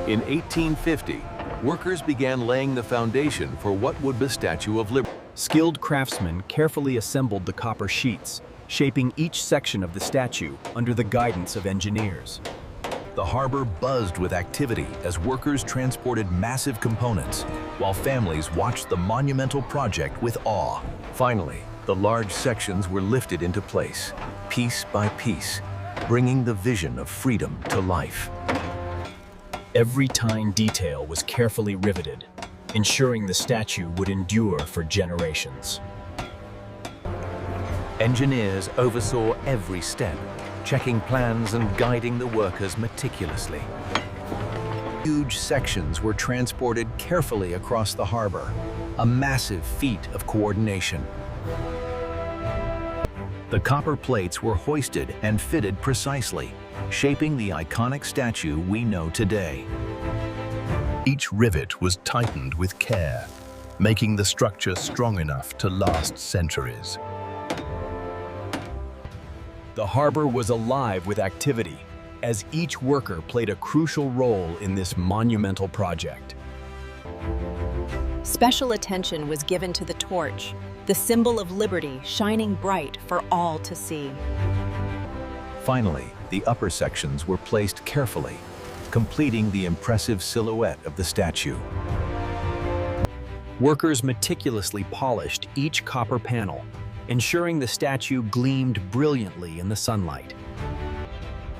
In 1850, workers began laying the foundation for what would be the Statue of Liberty. Skilled craftsmen carefully assembled the copper sheets, shaping each section of the statue under the guidance of engineers. The harbor buzzed with activity as workers transported massive components, while families watched the monumental project with awe. Finally, the large sections were lifted into place, piece by piece, bringing the vision of freedom to life. Every tiny detail was carefully riveted, ensuring the statue would endure for generations. Engineers oversaw every step, checking plans and guiding the workers meticulously. Huge sections were transported carefully across the harbor, a massive feat of coordination. The copper plates were hoisted and fitted precisely, shaping the iconic statue we know today. Each rivet was tightened with care, making the structure strong enough to last centuries. The harbor was alive with activity, as each worker played a crucial role in this monumental project. Special attention was given to the torch, the symbol of liberty shining bright for all to see. Finally, the upper sections were placed carefully, completing the impressive silhouette of the statue. Workers meticulously polished each copper panel, ensuring the statue gleamed brilliantly in the sunlight.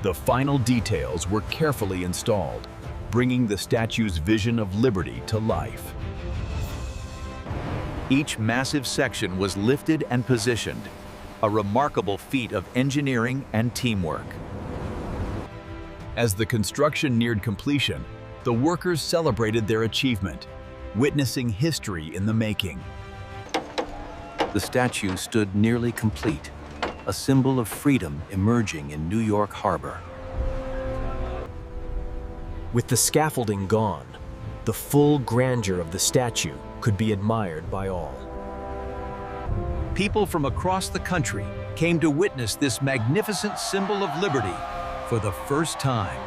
The final details were carefully installed, bringing the statue's vision of liberty to life. Each massive section was lifted and positioned, a remarkable feat of engineering and teamwork. As the construction neared completion, the workers celebrated their achievement, witnessing history in the making. The statue stood nearly complete, a symbol of freedom emerging in New York Harbor. With the scaffolding gone, the full grandeur of the statue could be admired by all. People from across the country came to witness this magnificent symbol of liberty for the first time.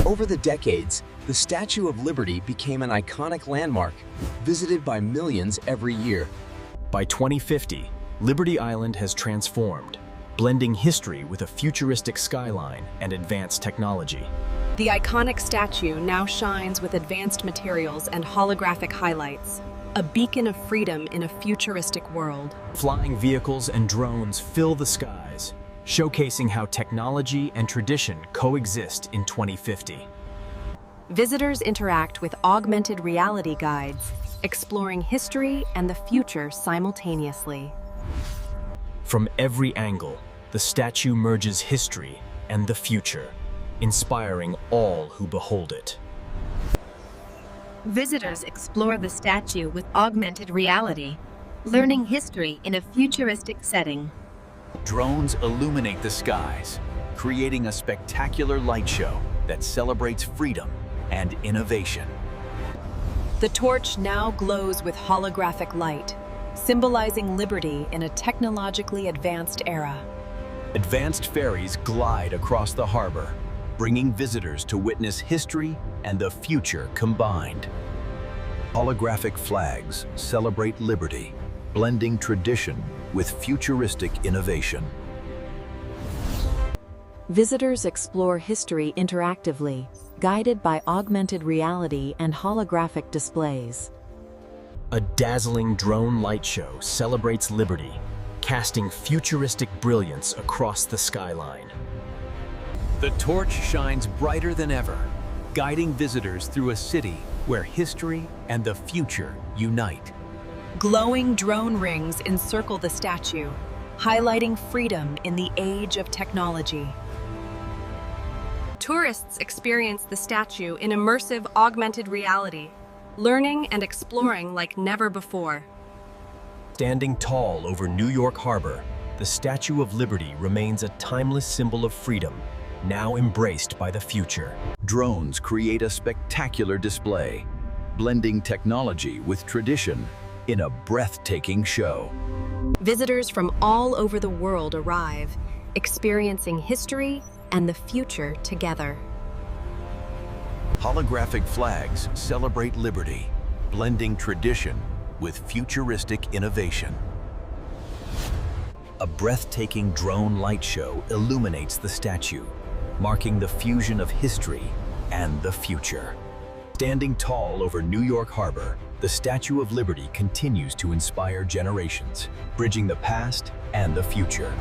Over the decades, the Statue of Liberty became an iconic landmark, visited by millions every year. By 2050, Liberty Island has transformed, blending history with a futuristic skyline and advanced technology. The iconic statue now shines with advanced materials and holographic highlights, a beacon of freedom in a futuristic world. Flying vehicles and drones fill the skies, showcasing how technology and tradition coexist in 2050. Visitors interact with augmented reality guides, exploring history and the future simultaneously. From every angle, the statue merges history and the future, inspiring all who behold it. Visitors explore the statue with augmented reality, learning history in a futuristic setting. Drones illuminate the skies, creating a spectacular light show that celebrates freedom and innovation. The torch now glows with holographic light, symbolizing liberty in a technologically advanced era. Advanced ferries glide across the harbor, bringing visitors to witness history and the future combined. Holographic flags celebrate liberty, blending tradition with futuristic innovation. Visitors explore history interactively, guided by augmented reality and holographic displays. A dazzling drone light show celebrates liberty, casting futuristic brilliance across the skyline. The torch shines brighter than ever, guiding visitors through a city where history and the future unite. Glowing drone rings encircle the statue, highlighting freedom in the age of technology. Tourists experience the statue in immersive augmented reality, learning and exploring like never before. Standing tall over New York Harbor, the Statue of Liberty remains a timeless symbol of freedom, now embraced by the future. Drones create a spectacular display, blending technology with tradition in a breathtaking show. Visitors from all over the world arrive, experiencing history and the future together. Holographic flags celebrate liberty, blending tradition with futuristic innovation. A breathtaking drone light show illuminates the statue, marking the fusion of history and the future. Standing tall over New York Harbor, the Statue of Liberty continues to inspire generations, bridging the past and the future.